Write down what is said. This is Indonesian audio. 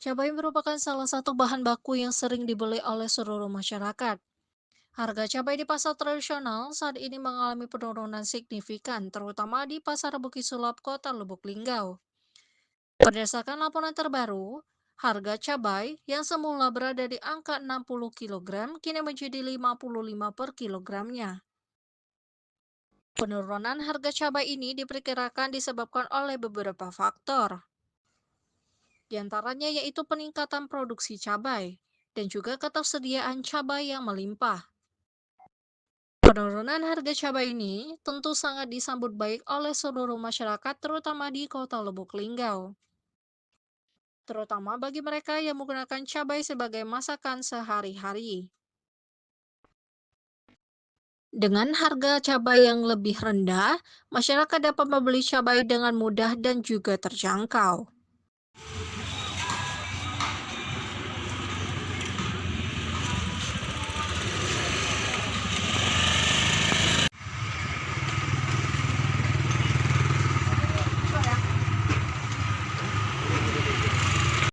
Cabai merupakan salah satu bahan baku yang sering dibeli oleh seluruh masyarakat. Harga cabai di pasar tradisional saat ini mengalami penurunan signifikan, terutama di Pasar Bukit Sulap, Kota Lubuk Linggau. Berdasarkan laporan terbaru, harga cabai yang semula berada di angka 60 kg kini menjadi 55 per kilogramnya. Penurunan harga cabai ini diperkirakan disebabkan oleh beberapa faktor. Di antaranya yaitu peningkatan produksi cabai dan juga ketersediaan cabai yang melimpah. Penurunan harga cabai ini tentu sangat disambut baik oleh seluruh masyarakat terutama di Kota Lubuk Linggau. Terutama bagi mereka yang menggunakan cabai sebagai masakan sehari-hari. Dengan harga cabai yang lebih rendah, masyarakat dapat membeli cabai dengan mudah dan juga terjangkau.